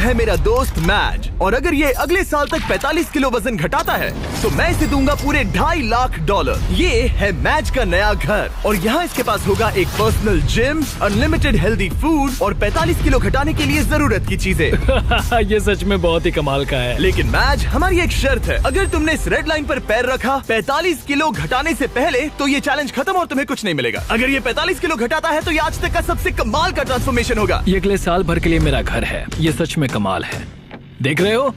है मेरा दोस्त मैज, और अगर ये अगले साल तक 45 किलो वजन घटाता है तो मैं इसे दूंगा पूरे $2.5 लाख। ये है मैज का नया घर, और यहाँ इसके पास होगा एक personal gym, unlimited healthy food और 45 किलो घटाने के लिए जरूरत की चीजें। ये सच में बहुत ही कमाल का है। लेकिन मैज, हमारी एक शर्त है, अगर तुमने इस रेड लाइन पर पैर रखा 45 किलो घटाने से पहले तो ये चैलेंज खत्म और तुम्हें कुछ नहीं मिलेगा। अगर ये 45 किलो घटाता है तो ये आज तक का सबसे कमाल का ट्रांसफॉर्मेशन होगा। ये अगले साल भर के लिए मेरा घर है, ये सच में कमाल है। देख रहे हो,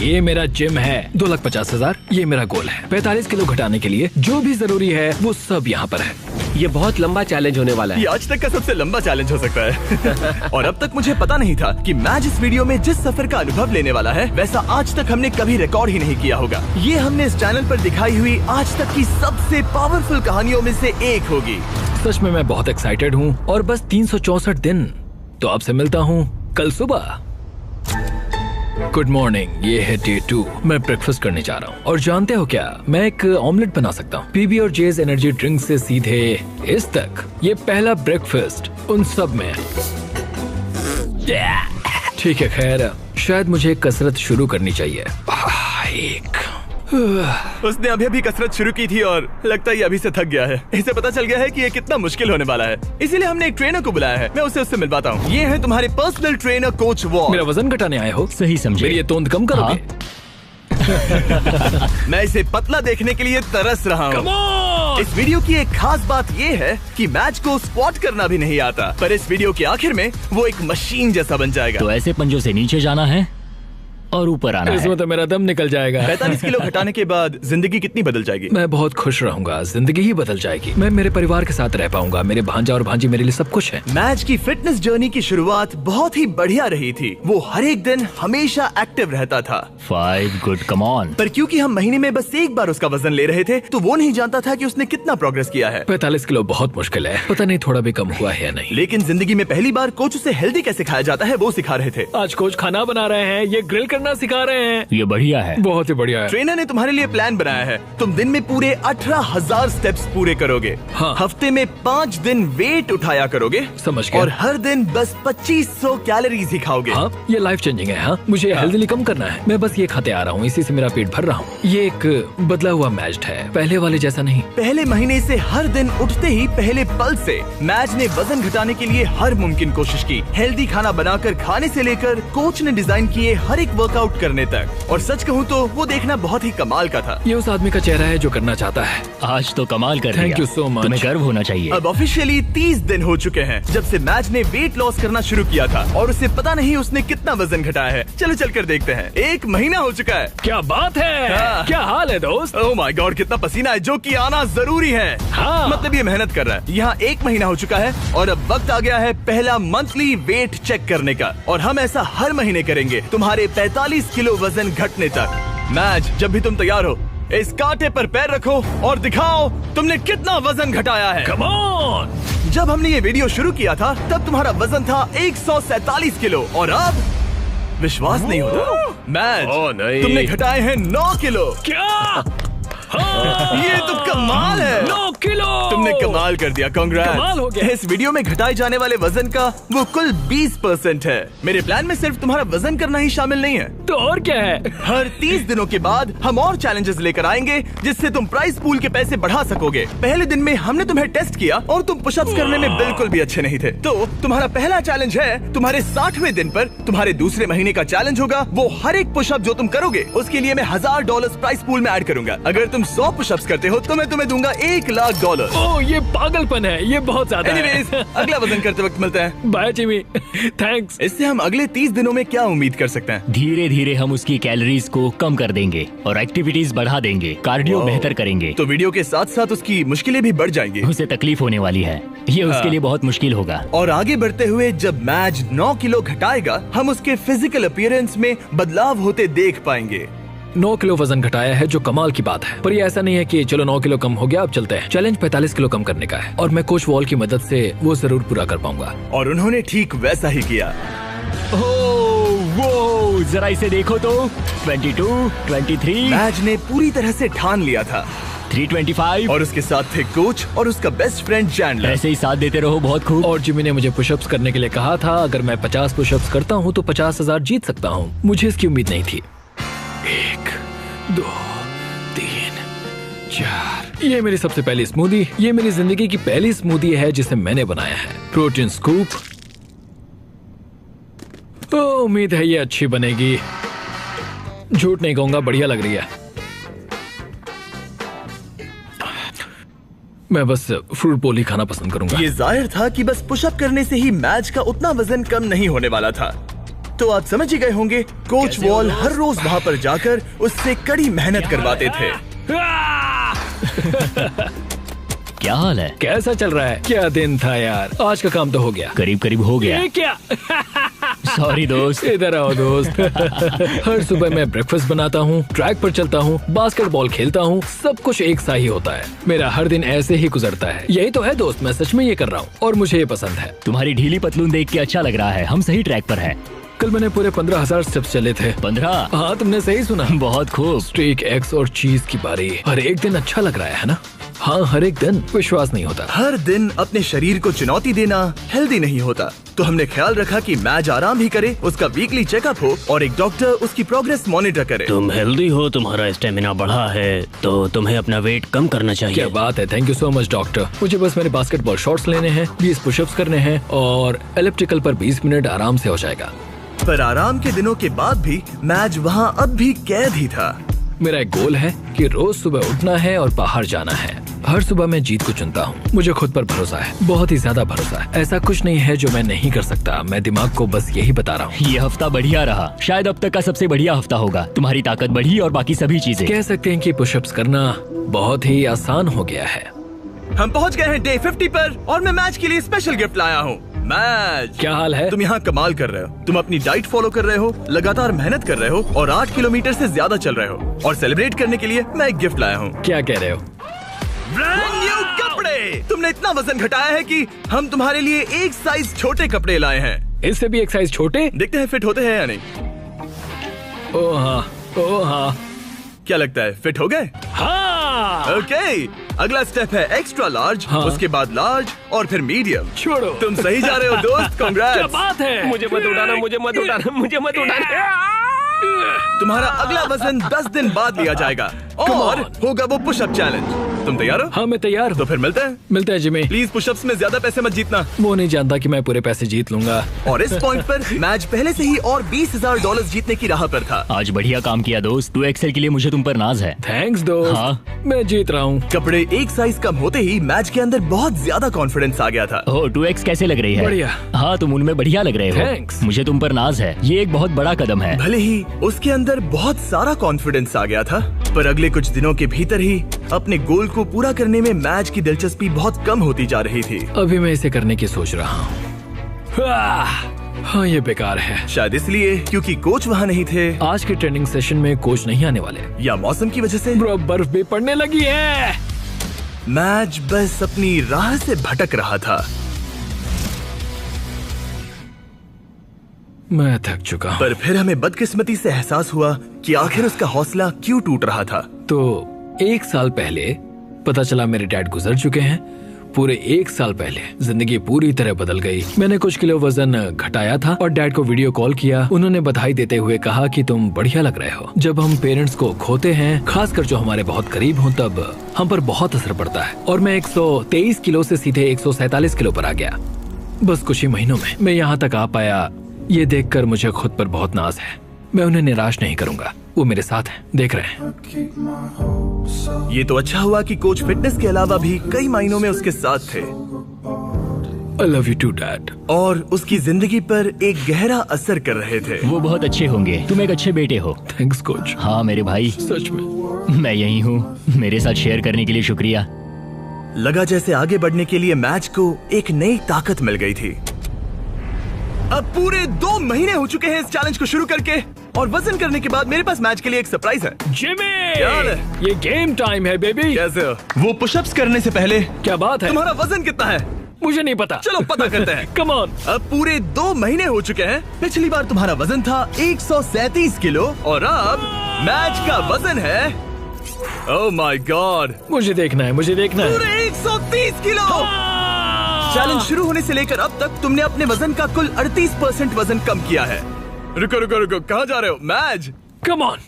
ये मेरा जिम है। 2,50,000 ये मेरा गोल है। 45 किलो घटाने के लिए जो भी जरूरी है वो सब यहाँ पर है। ये बहुत लंबा चैलेंज होने वाला है। ये आज तक का सबसे लंबा चैलेंज हो सकता है। और अब तक मुझे पता नहीं था कि मैज इस वीडियो में जिस सफर का अनुभव लेने वाला है वैसा आज तक हमने कभी रिकॉर्ड ही नहीं किया होगा। ये हमने इस चैनल पर दिखाई हुई आज तक की सबसे पावरफुल कहानियों में से एक होगी। सच में मैं बहुत एक्साइटेड हूँ और बस 364 दिन। तो आपसे मिलता हूँ कल सुबह। गुड मॉर्निंग, ये है डे 2। मैं ब्रेकफास्ट करने जा रहा हूँ और जानते हो क्या, मैं एक ऑमलेट बना सकता हूँ। पीबी और जेज एनर्जी ड्रिंक से सीधे इस तक। ये पहला ब्रेकफास्ट उन सब में। ठीक है, खैर शायद मुझे कसरत शुरू करनी चाहिए। उसने अभी कसरत शुरू की थी और लगता है ये अभी से थक गया है। इसे पता चल गया है कि ये कितना मुश्किल होने वाला है, इसीलिए हमने एक ट्रेनर को बुलाया है। मैं उससे मिलवाता हूँ। ये है तुम्हारे पर्सनल ट्रेनर कोच वॉल। मेरा वजन घटाने आए हो? सही समझे। मेरी ये तोंद कम करोगे? मैं इसे पतला देखने के लिए तरस रहा हूँ। इस वीडियो की एक खास बात ये है कि मैच को स्क्वाट करना भी नहीं आता, पर इस वीडियो के आखिर में वो एक मशीन जैसा बन जाएगा। तो ऐसे पंजों से नीचे जाना है और ऊपर आना है। इसमें तो मेरा दम निकल जाएगा। 45 किलो घटाने के बाद जिंदगी कितनी बदल जाएगी? मैं बहुत खुश रहूंगा, जिंदगी ही बदल जाएगी। मैं मेरे परिवार के साथ रह पाऊंगा। मेरे भांजा और भांजी मेरे लिए सब कुछ है। मैच की फिटनेस जर्नी की शुरुआत बहुत ही बढ़िया रही थी। वो हर एक दिन हमेशा एक्टिव रहता था। 5 गुड, कम ऑन। पर क्योंकि हम महीने में बस एक बार उसका वजन ले रहे थे तो वो नहीं जानता था कि उसने कितना प्रोग्रेस किया है। 45 किलो बहुत मुश्किल है, पता नहीं थोड़ा भी कम हुआ है या नहीं। लेकिन जिंदगी में पहली बार कोच उसे हेल्दी कैसे खाया जाता है वो सिखा रहे थे। आज कोच खाना बना रहे हैं, ये ग्रिल करना सिखा रहे हैं। ये बढ़िया है, बहुत ही बढ़िया है। ट्रेनर ने तुम्हारे लिए प्लान बनाया है। तुम दिन में पूरे 18,000 स्टेप्स पूरे करोगे। हाँ। हफ्ते में 5 दिन वेट उठाया करोगे। समझ गया। और हर दिन बस 2500 कैलोरीज ही खाओगे। हाँ, ये लाइफ चेंजिंग है। हाँ, मुझे हेल्दी कम करना है। मैं बस ये खाते आ रहा हूँ, इसी से मेरा पेट भर रहा हूँ। ये एक बदला हुआ मैच है, पहले वाले जैसा नहीं। पहले महीने से हर दिन उठते ही पहले पल से मैच ने वजन घटाने के लिए हर मुमकिन कोशिश की। हेल्दी खाना बनाकर खाने से लेकर कोच ने डिजाइन किए हर एक वर्कआउट करने तक। और सच कहूँ तो वो देखना बहुत ही कमाल का था। ये उस आदमी का चेहरा है जो करना चाहता है। आज तो कमाल कर Thank you so much। तुम्हें गर्व होना चाहिए। अब ऑफिशियली 30 दिन हो चुके हैं जब से मैच ने वेट लॉस करना शुरू किया था, और उसे पता नहीं उसने कितना वजन घटाया है। चलो चलकर देखते हैं। 1 महीना हो चुका है। क्या बात है। हाँ। क्या हाल है दोस्त? ओह माय गॉड, कितना पसीना है, जो कि आना जरूरी है। हाँ। मतलब ये मेहनत कर रहा है। यहाँ 1 महीना हो चुका है और अब वक्त आ गया है पहला मंथली वेट चेक करने का, और हम ऐसा हर महीने करेंगे तुम्हारे 45 किलो वजन घटने तक। मैच, जब भी तुम तैयार हो इस कांटे पर पैर रखो और दिखाओ तुमने कितना वजन घटाया है। Come on! जब हमने ये वीडियो शुरू किया था तब तुम्हारा वजन था 147 किलो, और अब विश्वास नहीं होता मैच, तुमने घटाए हैं 9 किलो। क्या? ये तो कमाल है। 9 किलो तुमने कमाल कर दिया, कमाल हो कांग्रेट्स। गया। इस वीडियो में घटाए जाने वाले वजन का वो कुल 20% है। मेरे प्लान में सिर्फ तुम्हारा वजन करना ही शामिल नहीं है। तो और क्या है? हर 30 दिनों के बाद हम और चैलेंजेस लेकर आएंगे जिससे तुम प्राइस पूल के पैसे बढ़ा सकोगे। पहले दिन में हमने तुम्हें टेस्ट किया और तुम पुशअप्स करने में बिल्कुल भी अच्छे नहीं थे। तो तुम्हारा पहला चैलेंज है तुम्हारे 60वें दिन पर। तुम्हारे दूसरे महीने का चैलेंज होगा वो हर एक पुशअप जो तुम करोगे उसके लिए मैं $1000 प्राइस पूल में ऐड करूंगा। अगर तुम 100 पुशअप्स करते हो तो मैं तुम्हें दूंगा $1 लाख। ओह, ये पागलपन है, ये बहुत ज्यादा है। एनीवेज, अगला वजन करते वक्त मिलते हैं। Bye Jimmy, thanks. इससे हम अगले 30 दिनों में क्या उम्मीद कर सकते हैं? धीरे धीरे हम उसकी कैलोरीज को कम कर देंगे और एक्टिविटीज बढ़ा देंगे, कार्डियो बेहतर करेंगे। तो वीडियो के साथ साथ उसकी मुश्किलें भी बढ़ जाएंगी। उसे तकलीफ होने वाली है, ये उसके लिए बहुत मुश्किल होगा। और आगे बढ़ते हुए जब मैच 9 किलो घटाएगा हम उसके फिजिकल अपीयरेंस में बदलाव होते देख पाएंगे। 9 किलो वजन घटाया है जो कमाल की बात है, पर ये ऐसा नहीं है कि चलो 9 किलो कम हो गया अब चलते हैं। चैलेंज 45 किलो कम करने का है और मैं कोच वॉल की मदद से वो जरूर पूरा कर पाऊंगा। और उन्होंने ठीक वैसा ही किया। वो जरा इसे देखो तो 22, 23। मैच ने पूरी तरह से ठान लिया था 325। और उसके साथ थे कोच और उसका बेस्ट फ्रेंड चैंडलर। ऐसे ही साथ देते रहो, बहुत खूब। और जिमी ने मुझे पुशअप्स करने के लिए कहा था, अगर मैं 50 पुशअप्स करता हूँ तो 50,000 जीत सकता हूँ। मुझे इसकी उम्मीद नहीं थी। 1 2 3 4। ये मेरी सबसे पहली स्मूदी। ये मेरी जिंदगी की पहली स्मूदी है जिसे मैंने बनाया है। Protein scoop. तो उम्मीद है ये अच्छी बनेगी। झूठ नहीं कहूंगा, बढ़िया लग रही है। मैं बस फ्रूट बोल ही खाना पसंद करूंगा। ये जाहिर था कि बस पुशअप करने से ही मैच का उतना वजन कम नहीं होने वाला था। तो आप समझ ही गए होंगे, कोच वॉल हर रोज वहाँ पर जाकर उससे कड़ी मेहनत करवाते थे। क्या हाल है? कैसा चल रहा है? क्या दिन था यार। आज का काम तो हो गया। करीब करीब हो गया। ये क्या? सॉरी दोस्त। इधर आओ दोस्त। हर सुबह मैं ब्रेकफास्ट बनाता हूँ, ट्रैक पर चलता हूँ, बास्केटबॉल खेलता हूँ। सब कुछ एक सा ही होता है। मेरा हर दिन ऐसे ही गुजरता है। यही तो है दोस्त, मैं सच में ये कर रहा हूँ और मुझे ये पसंद है। तुम्हारी ढीली पतलून देख के अच्छा लग रहा है। हम सही ट्रैक पर हैं। कल मैंने पूरे 15,000 स्टेप्स चले थे। 15? हाँ, तुमने सही सुना। बहुत खूब। स्टेक, एग्स और चीज की बारी। हर एक दिन अच्छा लग रहा है ना? हाँ, हर एक दिन। विश्वास नहीं होता। हर दिन अपने शरीर को चुनौती देना हेल्दी नहीं होता। तो हमने ख्याल रखा कि मैच आराम ही करे, उसका वीकली चेकअप हो और एक डॉक्टर उसकी प्रोग्रेस मॉनिटर करे। तुम हेल्दी हो, तुम्हारा स्टेमिना बढ़ा है, तो तुम्हें अपना वेट कम करना चाहिए। क्या बात है, thank you so much doctor. मुझे बस मेरे बास्केटबॉल शॉट्स लेने हैं, 20 पुशअप्स करने हैं और एलिप्टिकल पर 20 मिनट आराम से हो जाएगा। पर आराम के दिनों के बाद भी मैच वहाँ अब भी कैद ही था। मेरा एक गोल है कि रोज सुबह उठना है और बाहर जाना है। हर सुबह मैं जीत को चुनता हूँ। मुझे खुद पर भरोसा है, बहुत ही ज्यादा भरोसा है। ऐसा कुछ नहीं है जो मैं नहीं कर सकता। मैं दिमाग को बस यही बता रहा हूँ। ये हफ्ता बढ़िया रहा, शायद अब तक का सबसे बढ़िया हफ्ता होगा। तुम्हारी ताकत बढ़ी और बाकी सभी चीजें। कह सकते हैं कि पुशअप्स करना बहुत ही आसान हो गया है। हम पहुँच गए हैं डे 50 पर और मैं मैच के लिए स्पेशल गिफ्ट लाया हूँ। मैच, क्या हाल है? तुम यहाँ कमाल कर रहे हो। तुम अपनी डाइट फॉलो कर रहे हो, लगातार मेहनत कर रहे हो और 8 किलोमीटर से ज्यादा चल रहे हो। और सेलिब्रेट करने के लिए मैं एक गिफ्ट लाया हूँ। क्या कह रहे हो? ब्रांड न्यू कपड़े। तुमने इतना वजन घटाया है कि हम तुम्हारे लिए एक साइज छोटे कपड़े लाए हैं। इससे भी एक साइज छोटे? देखते हैं फिट होते हैं या नहीं। ओह हाँ, ओह हाँ। क्या लगता है, फिट हो गए? हाँ। ओके, अगला स्टेप है एक्स्ट्रा लार्ज, हाँ। उसके बाद लार्ज और फिर मीडियम। छोड़ो। तुम सही जा रहे हो दोस्त, क्या कांग्रेट्स। बात है? मुझे मत उठाना, मुझे मत उठाना, मुझे मत उठाना। तुम्हारा अगला वजन 10 दिन बाद लिया जाएगा और होगा वो पुशअप चैलेंज। तुम तैयार हो? हाँ, मैं तैयार हूँ। तो फिर मिलते हैं। मिलते हैं जिमी। प्लीज पुशअप्स में ज्यादा पैसे मत जीतना। वो नहीं जानता कि मैं पूरे पैसे जीत लूंगा। और इस पॉइंट पर मैच पहले से ही और $20,000 जीतने की राह पर था। आज बढ़िया काम किया दोस्त। 2XL के लिए मुझे तुम पर नाज है। थैंक्स दोस्त। हाँ। मैं जीत रहा हूँ। कपड़े एक साइज कम होते ही मैच के अंदर बहुत ज्यादा कॉन्फिडेंस आ गया था। ओह, 2X कैसे लग रही है? बढ़िया। हाँ, तुम उनमें बढ़िया लग रहे हो। Thanks। मुझे तुम पर नाज है। ये एक बहुत बड़ा कदम है। भले ही उसके अंदर बहुत सारा कॉन्फिडेंस आ गया था, पर अगले कुछ दिनों के भीतर ही अपने गोल को पूरा करने में मैच की दिलचस्पी बहुत कम होती जा रही थी। अभी मैं इसे करने की सोच रहा हूँ। हाँ, ये बेकार है। शायद इसलिए क्योंकि कोच वहाँ नहीं थे, आज के ट्रेनिंग सेशन में कोच नहीं आने वाले। या मौसम की वजह से। ब्रो, बर्फ भी पड़ने लगी है। मैच बस अपनी राह से भटक रहा था। मैं थक चुका हूँ। पर फिर हमें बदकिस्मती से एहसास हुआ कि आखिर उसका हौसला क्यों टूट रहा था। तो 1 साल पहले पता चला मेरे डैड गुजर चुके हैं। पूरे 1 साल पहले जिंदगी पूरी तरह बदल गई। मैंने कुछ किलो वजन घटाया था और डैड को वीडियो कॉल किया। उन्होंने बधाई देते हुए कहा कि तुम बढ़िया लग रहे हो। जब हम पेरेंट्स को खोते हैं, खासकर जो हमारे बहुत करीब हों, तब हम पर बहुत असर पड़ता है। और मैं 123 किलो से सीधे 147 किलो पर आ गया, बस कुछ ही महीनों में। मैं यहाँ तक आ पाया, ये देखकर मुझे खुद पर बहुत नाज है। मैं उन्हें निराश नहीं करूंगा, वो मेरे साथ हैं, देख रहे हैं। ये तो अच्छा हुआ कि कोच फिटनेस के अलावा भी कई मायनों में उसके साथ थे। I love you too, Dad। और उसकी जिंदगी पर एक गहरा असर कर रहे थे। वो बहुत अच्छे होंगे। तुम एक अच्छे बेटे हो। Thanks coach. हाँ मेरे भाई, सच में। मैं यही हूँ। मेरे साथ शेयर करने के लिए शुक्रिया। लगा जैसे आगे बढ़ने के लिए मैच को एक नई ताकत मिल गई थी। अब पूरे 2 महीने हो चुके हैं इस चैलेंज को शुरू करके, और वजन करने के बाद मेरे पास मैच के लिए एक सरप्राइज है। जिमी, क्या हाल है? ये गेम टाइम है बेबी। कैसे हो? वो पुशअप्स करने से पहले क्या बात है? तुम्हारा वजन कितना है? मुझे नहीं पता। चलो पता करते हैं। Come on. अब पूरे 2 महीने हो चुके हैं। पिछली बार तुम्हारा वजन था 137 किलो और अब मैच का वजन है ओह माय गॉड, मुझे देखना है, मुझे देखना है। पूरे 130 किलो। चैलेंज शुरू होने से लेकर अब तक तुमने अपने वजन का कुल 38% वजन कम किया है। रुको रुको रुको, कहाँ जा रहे हो? मैज, कम ऑन,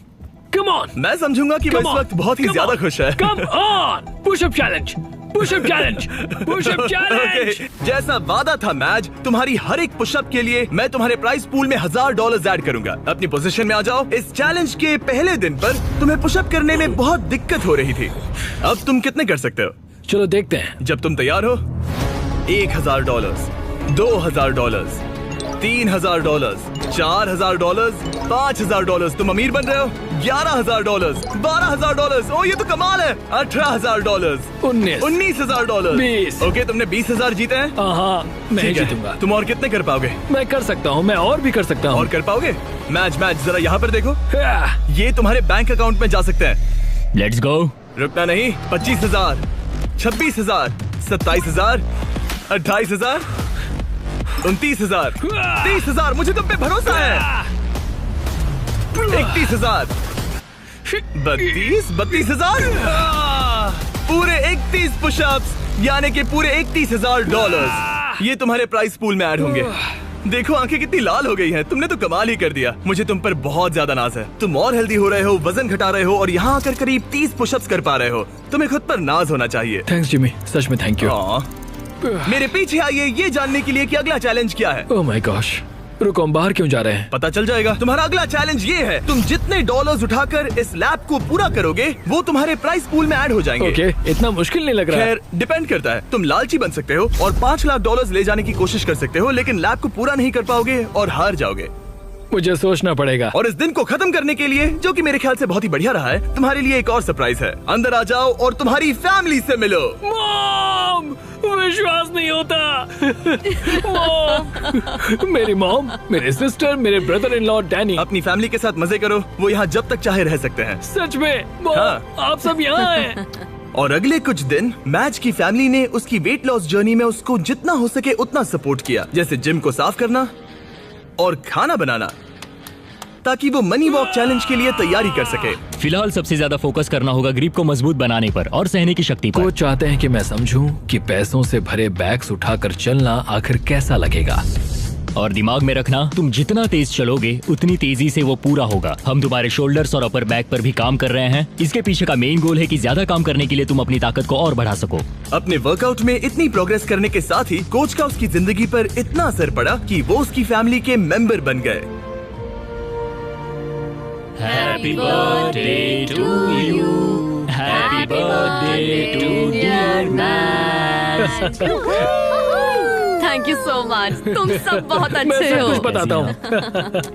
कम ऑन। मैं समझूंगा कि वो इस वक्त बहुत ही ज्यादा खुश है। Come on, pushup challenge, pushup challenge, pushup challenge. Okay, जैसा वादा था मैज, तुम्हारी हर एक पुशअप के लिए मैं तुम्हारे प्राइस पूल में $1000 ऐड करूंगा। अपनी पोजीशन में आ जाओ। इस चैलेंज के पहले दिन पर तुम्हें पुशअप करने में बहुत दिक्कत हो रही थी। अब तुम कितने कर सकते हो? चलो देखते हैं। जब तुम तैयार हो, $1000, $2000, $3000, $4000, $5000। तुम अमीर बन रहे हो। $11000, $12000। ओ ये तो कमाल है। $18000, 19 $19000। ओके, तुमने 20000 जीते हैं। हाँ, मैं ठीक है। जीतूंगा। तुम और कितने कर पाओगे? मैं कर सकता हूँ, मैं और भी कर सकता हूँ। और कर पाओगे? मैच जरा यहाँ पर देखो। हाँ, ये तुम्हारे बैंक अकाउंट में जा सकते हैं। Let's go. रुकना नहीं। 25000, 26000, 27000, 28000, 29000, 30000। मुझे तुम पे भरोसा है। 31000, 32000। पूरे 31 पुशअप्स, यानी कि पूरे $31000 ये तुम्हारे प्राइस पूल में ऐड होंगे। देखो आंखें कितनी लाल हो गई हैं। तुमने तो कमाल ही कर दिया। मुझे तुम पर बहुत ज्यादा नाज है। तुम और हेल्दी हो रहे हो, वजन घटा रहे हो और यहाँ आकर करीब 30 पुशअप्स कर पा रहे हो। तुम्हें खुद पर नाज होना चाहिए। थैंक्स जिमी, सच में थैंक यू। मेरे पीछे आइए ये जानने के लिए कि अगला चैलेंज क्या है। ओह माय गॉश, रुको, हम बाहर क्यों जा रहे हैं? पता चल जाएगा। तुम्हारा अगला चैलेंज ये है, तुम जितने डॉलर्स उठाकर इस लैब को पूरा करोगे वो तुम्हारे प्राइस पूल में ऐड हो जाएंगे। ओके, इतना मुश्किल नहीं लग रहा है। खैर, डिपेंड करता है। तुम लालची बन सकते हो और $5 लाख ले जाने की कोशिश कर सकते हो, लेकिन लैब को पूरा नहीं कर पाओगे और हार जाओगे। मुझे सोचना पड़ेगा। और इस दिन को खत्म करने के लिए, जो कि मेरे ख्याल से बहुत ही बढ़िया रहा है, तुम्हारे लिए एक और सरप्राइज है। अंदर आ जाओ और तुम्हारी फैमिली से मिलो। मॉम, विश्वास नहीं होता। मॉम, मेरी मॉम, मेरे सिस्टर, मेरे ब्रदर इन लॉ डैनी। अपनी फैमिली के साथ मजे करो। वो यहाँ जब तक चाहे रह सकते हैं। सच में मॉम, हाँ। आप सब यहाँ हैं। और अगले कुछ दिन मैच की फैमिली ने उसकी वेट लॉस जर्नी में उसको जितना हो सके उतना सपोर्ट किया, जैसे जिम को साफ करना और खाना बनाना, ताकि वो मनी वॉक चैलेंज के लिए तैयारी कर सके। फिलहाल सबसे ज्यादा फोकस करना होगा ग्रिप को मजबूत बनाने पर और सहने की शक्ति पर। वो चाहते हैं कि मैं समझूं कि पैसों से भरे बैग्स उठाकर चलना आखिर कैसा लगेगा। और दिमाग में रखना, तुम जितना तेज चलोगे उतनी तेजी से वो पूरा होगा। हम तुम्हारे शोल्डर्स और अपर बैक पर भी काम कर रहे हैं। इसके पीछे का मेन गोल है कि ज्यादा काम करने के लिए तुम अपनी ताकत को और बढ़ा सको। अपने वर्कआउट में इतनी प्रोग्रेस करने के साथ ही कोच का उसकी जिंदगी पर इतना असर पड़ा कि वो उसकी फैमिली के मेंबर बन गए। Happy birthday to you, happy birthday to dear match. Thank you so much. तुम सब बहुत मैं अच्छे सब हो। कुछ बताता हूँ।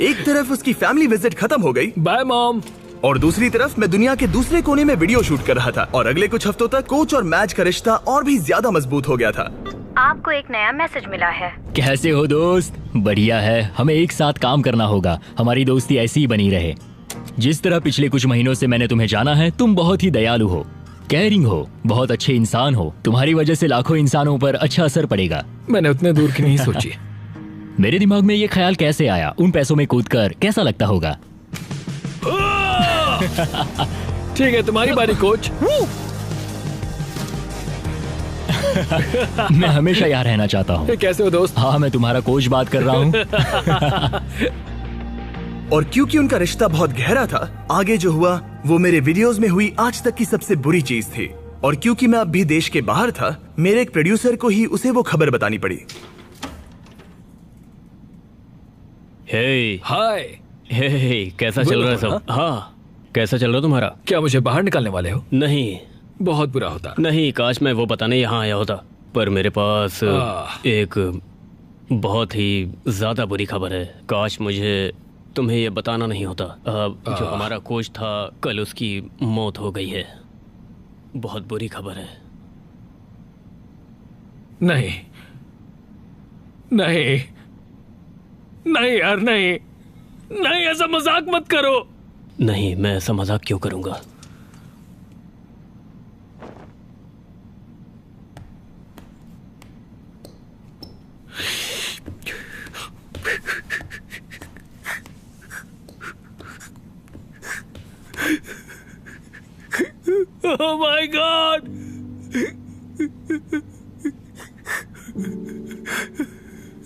एक तरफ उसकी फैमिली विजिट खत्म हो गई बाय मॉम। और दूसरी तरफ मैं दुनिया के दूसरे कोने में वीडियो शूट कर रहा था। और अगले कुछ हफ्तों तक कोच और मैच का रिश्ता और भी ज्यादा मजबूत हो गया था। आपको एक नया मैसेज मिला है। कैसे हो दोस्त? बढ़िया है। हमें एक साथ काम करना होगा। हमारी दोस्ती ऐसी ही बनी रहे। जिस तरह पिछले कुछ महीनों से मैंने तुम्हें जाना है, तुम बहुत ही दयालु हो, केयरिंग हो, बहुत अच्छे इंसान हो। तुम्हारी वजह से लाखों इंसानों पर अच्छा असर पड़ेगा। मैंने उतने दूर की नहीं सोची। मेरे दिमाग में ये ख्याल कैसे आया? उन पैसों में कूदकर कैसा लगता होगा? ठीक है, तुम्हारी बारी कोच। मैं हमेशा यहाँ रहना चाहता हूँ। कैसे हो दोस्त? हाँ, मैं तुम्हारा कोच बात कर रहा हूँ। और क्योंकि उनका रिश्ता बहुत गहरा था, आगे जो हुआ वो मेरे वीडियोस में हुई आज तक की सबसे बुरी चीज थी। और क्योंकि मैं अब भी देश के बाहर था, मेरे एक प्रोड्यूसर को ही उसे वो खबर बतानी पड़ी। हे हाय। हे, कैसा चल रहा है सब? हाँ, कैसा चल रहा है तुम्हारा? क्या मुझे बाहर निकालने वाले हो? नहीं बहुत बुरा होता। नहीं, काश मैं वो बताने यहाँ आया होता, पर मेरे पास एक बहुत ही ज्यादा बुरी खबर है। काश मुझे तुम्हें ये बताना नहीं होता। जो हमारा कोच था, कल उसकी मौत हो गई है। बहुत बुरी खबर है। नहीं नहीं नहीं यार, नहीं नहीं, ऐसा मजाक मत करो। नहीं, मैं ऐसा मजाक क्यों करूंगा? Oh my God!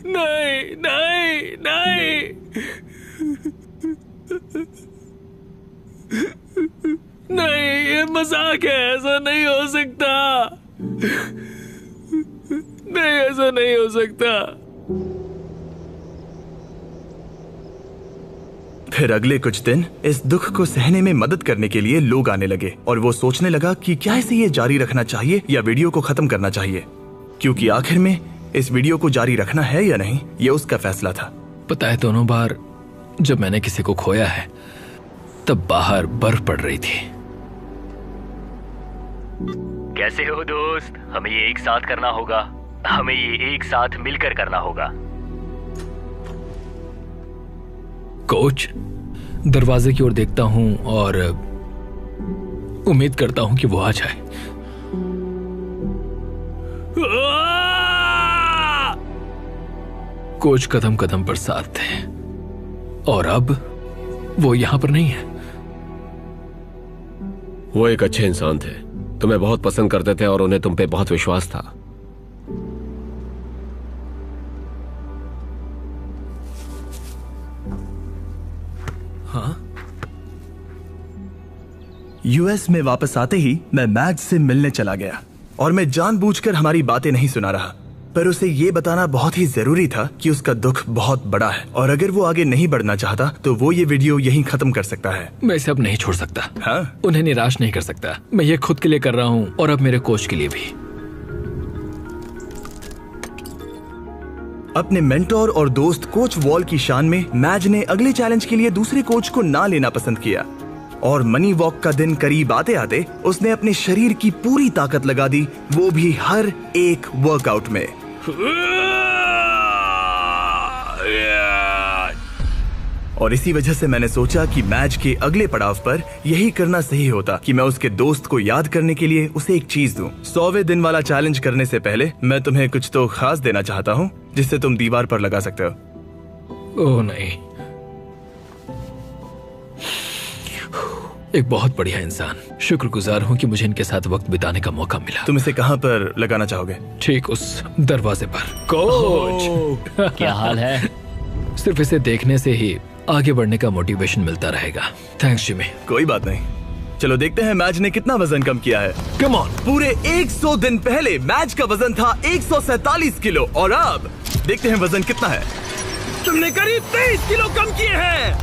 नहीं नहीं नहीं! नहीं, ये मजाक है, ऐसा नहीं हो सकता। नहीं, ऐसा नहीं हो सकता। फिर अगले कुछ दिन इस दुख को सहने में मदद करने के लिए लोग आने लगे और वो सोचने लगा कि क्या इसे ये जारी रखना चाहिए या वीडियो को खत्म करना चाहिए, क्योंकि आखिर में इस वीडियो को जारी रखना है या नहीं ये उसका फैसला था। पता है, दोनों बार जब मैंने किसी को खोया है तब बाहर बर्फ पड़ रही थी। कैसे हो दोस्त? हमें ये एक साथ करना होगा, हमें ये एक साथ मिलकर करना होगा। कोच, दरवाजे की ओर देखता हूं और उम्मीद करता हूं कि वो आ जाए। कोच कदम कदम पर साथ थे और अब वो यहां पर नहीं है। वो एक अच्छे इंसान थे, तुम्हें बहुत पसंद करते थे और उन्हें तुम पे बहुत विश्वास था। यूएस में वापस आते ही मैं मैज से मिलने चला गया और मैं जानबूझकर हमारी बातें नहीं सुना रहा, पर उसे ये बताना बहुत ही जरूरी था कि उसका दुख बहुत बड़ा है और अगर वो आगे नहीं बढ़ना चाहता तो वो ये वीडियो यहीं खत्म कर सकता है। मैं इसे अब नहीं छोड़ सकता। हाँ? उन्हें निराश नहीं कर सकता। मैं ये खुद के लिए कर रहा हूं और अब मेरे कोच के लिए भी। अपने मेंटोर और दोस्त कोच वॉल की शान में मैज ने अगले चैलेंज के लिए दूसरे कोच को ना लेना पसंद किया और मनी वॉक का दिन करीब आते आते उसने अपने शरीर की पूरी ताकत लगा दी, वो भी हर एक वर्कआउट में। और इसी वजह से मैंने सोचा कि मैच के अगले पड़ाव पर यही करना सही होता कि मैं उसके दोस्त को याद करने के लिए उसे एक चीज दूं। 100वें दिन वाला चैलेंज करने से पहले मैं तुम्हें कुछ तो खास देना चाहता हूं जिससे तुम दीवार पर लगा सकते हो। ओह नहीं, एक बहुत बढ़िया इंसान। शुक्रगुजार हूं कि मुझे इनके साथ वक्त बिताने का मौका मिला। तुम इसे कहां पर लगाना चाहोगे? ठीक उस दरवाजे पर। कोच, क्या हाल है? सिर्फ इसे देखने से ही आगे बढ़ने का मोटिवेशन मिलता रहेगा। Thanks Jimmy. कोई बात नहीं, चलो देखते हैं मैच ने कितना वजन कम किया है। Come on. पूरे 100 दिन पहले मैच का वजन था 147 किलो और अब देखते हैं वजन कितना है। तुमने करीब 23 किलो कम किए हैं।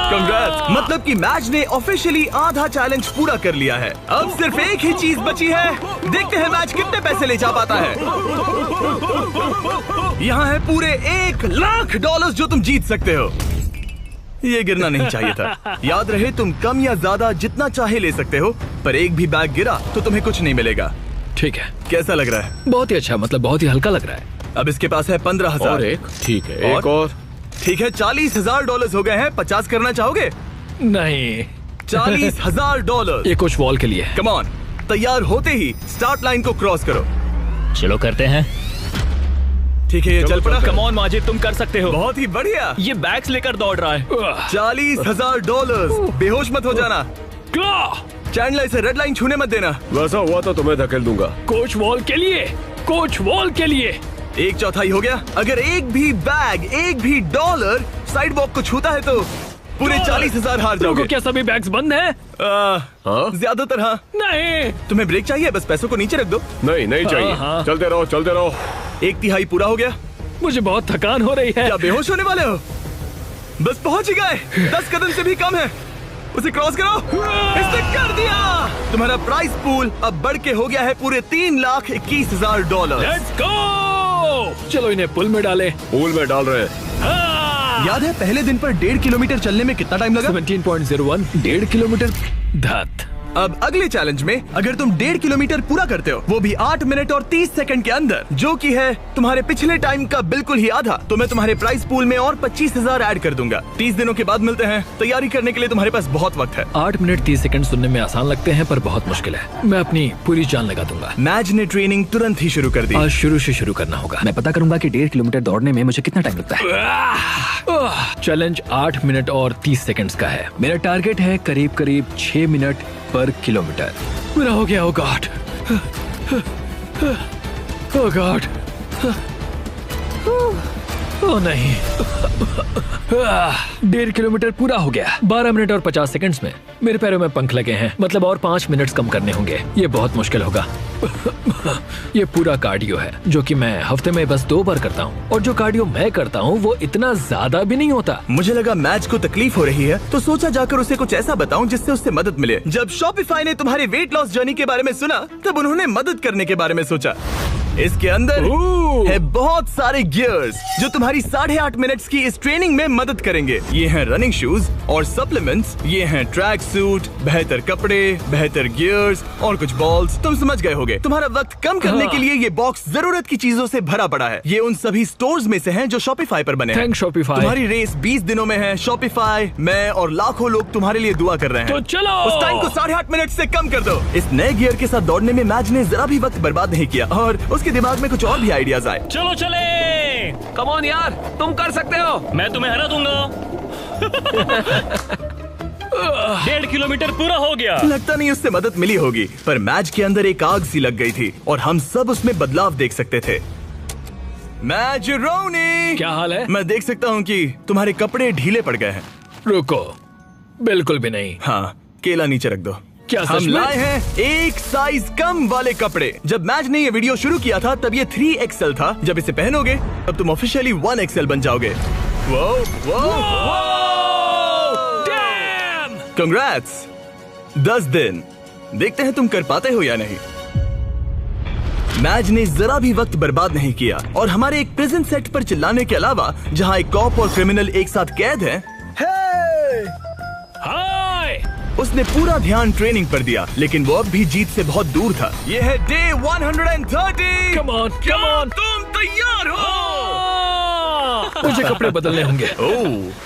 कंग्रेट्स, मतलब कि मैच ने ऑफिशियली आधा चैलेंज पूरा कर लिया है। अब सिर्फ एक ही चीज बची है, देखते हैं मैच कितने पैसे ले जा पाता है। यहाँ है पूरे $1,00,000 जो तुम जीत सकते हो। ये गिरना नहीं चाहिए था। याद रहे, तुम कम या ज्यादा जितना चाहे ले सकते हो, पर एक भी बैग गिरा तो तुम्हें कुछ नहीं मिलेगा। ठीक है। कैसा लग रहा है? बहुत ही अच्छा, मतलब बहुत ही हल्का लग रहा है। अब इसके पास है 15,000। और एक, ठीक है, एक और। ठीक है, $40,000 हो गए हैं। 50 करना चाहोगे? नहीं। $40,000। ये कुछ वॉल के लिए। कम ऑन, तैयार होते ही स्टार्ट लाइन को क्रॉस करो। चलो करते हैं। ठीक है, ये चल पड़ा। कम ऑन माजिद, तुम कर सकते हो। बहुत ही बढ़िया। ये बैग्स लेकर दौड़ रहा है। $40,000। बेहोश मत हो जाना। चैंडलर, इसे रेड लाइन छूने मत देना। वैसा हुआ तो तुम्हें धकेल दूंगा। कोच वॉल के लिए, कोच वॉल के लिए। 1/4 हो गया। अगर एक भी बैग, एक भी डॉलर साइड वॉक को छूता है तो पूरे 40,000 हार जाओगे। क्या सभी बैग्स बंद हैं? हाँ? ज्यादातर हाँ। नहीं। तुम्हें ब्रेक चाहिए? बस पैसों को नीचे रख दो। नहीं, नहीं चाहिए। हाँ। चलते रहो, चलते रहो। 1/3 पूरा हो गया। मुझे बहुत थकान हो रही है। क्या बेहोश होने वाले हो? बस पहुंच ही गए। 10 कदम से भी कम है। उसे क्रॉस करो। इसने कर दिया। तुम्हारा प्राइस पूल अब बढ़ के हो गया है पूरे $3,21,000। Let's go. चलो इन्हें पुल में डाले। पूल में डाल रहे हैं। याद है पहले दिन पर 1.5 किलोमीटर चलने में कितना टाइम लगा? 17.01। 1.5 किलोमीटर। धत। अब अगले चैलेंज में अगर तुम 1.5 किलोमीटर पूरा करते हो, वो भी 8 मिनट और 30 सेकंड के अंदर, जो कि है तुम्हारे पिछले टाइम का बिल्कुल ही आधा, तो मैं तुम्हारे प्राइस पूल में और 25,000 ऐड कर दूंगा। 30 दिनों के बाद मिलते हैं। तैयारी करने के लिए तुम्हारे पास बहुत वक्त है। 8 मिनट 30 सेकंड सुनने में आसान लगते हैं पर बहुत मुश्किल है। मैं अपनी पूरी जान लगा दूंगा। मैच ने ट्रेनिंग तुरंत ही शुरू कर दी। आज शुरू से शुरू करना होगा। मैं पता करूंगा कि 1.5 किलोमीटर दौड़ने में मुझे कितना टाइम लगता है। चैलेंज 8 मिनट और 30 सेकंड्स का है। मेरा टारगेट है करीब 6 मिनट पर किलोमीटर। मेरा हो गया। ओ गॉड, ओ गॉड, ओ नहीं। 1.5 किलोमीटर पूरा हो गया 12 मिनट और 50 सेकंड्स में। मेरे पैरों में पंख लगे हैं, मतलब और 5 मिनट्स कम करने होंगे। ये बहुत मुश्किल होगा। ये पूरा कार्डियो है जो कि मैं हफ्ते में बस 2 बार करता हूँ, और जो कार्डियो मैं करता हूँ वो इतना ज्यादा भी नहीं होता। मुझे लगा मैच को तकलीफ हो रही है, तो सोचा जाकर उसे कुछ ऐसा बताऊं जिससे उससे मदद मिले। जब शॉपिफाई ने तुम्हारी वेट लॉस जर्नी के बारे में सुना, तब उन्होंने मदद करने के बारे में सोचा। इसके अंदर है बहुत सारे गियर्स जो तुम्हारी 8.5 मिनट्स की इस ट्रेनिंग में मदद करेंगे। ये हैं रनिंग शूज और सप्लीमेंट्स, ये हैं ट्रैक सूट, बेहतर कपड़े, बेहतर गियर्स और कुछ बॉल्स। तुम समझ गए होगे। तुम्हारा वक्त कम करने के लिए ये बॉक्स जरूरत की चीजों से भरा पड़ा है। ये उन सभी स्टोर्स में से हैं जो शॉपिफाई पर बने हैं। Thanks Shopify. तुम्हारी रेस 20 दिनों में है। शॉपिफाई, मैं और लाखों लोग तुम्हारे लिए दुआ कर रहे हैं। तो चलो उस टाइम को 8.5 मिनट से कम कर दो। इस नए गियर के साथ दौड़ने में मैच ने जरा भी वक्त बर्बाद नहीं किया और उसके दिमाग में कुछ और भी आइडियाज आए। चलो चले। कम ऑन यार, तुम कर सकते हो। मैं तुम्हें हरा दूंगा। 1.5 किलोमीटर पूरा हो गया। लगता नहीं उससे मदद मिली होगी, पर मैच के अंदर एक आग सी लग गई थी और हम सब उसमें बदलाव देख सकते थे। मैच रोनी, क्या हाल है? मैं देख सकता हूँ कि तुम्हारे कपड़े ढीले पड़ गए हैं। रुको, बिल्कुल भी नहीं। हाँ, केला नीचे रख दो। क्या हम सच में? लाए हैं एक साइज कम वाले कपड़े। जब मैच ने ये वीडियो शुरू किया था तब ये 3XL था। जब इसे पहनोगे तब तुम ऑफिशियली 1XL बन जाओगे। वो कंग्रेट्स। 10 दिन, देखते हैं तुम कर पाते हो या नहीं। मैच ने जरा भी वक्त बर्बाद नहीं किया और हमारे एक प्रिजन सेट पर चिल्लाने के अलावा, जहां एक कॉप और क्रिमिनल एक साथ कैद हैं, हाय! उसने पूरा ध्यान ट्रेनिंग पर दिया, लेकिन वो अब भी जीत से बहुत दूर था। ये है day 130। Come on, come on! तुम तैयार हो? मुझे कपड़े बदलने होंगे।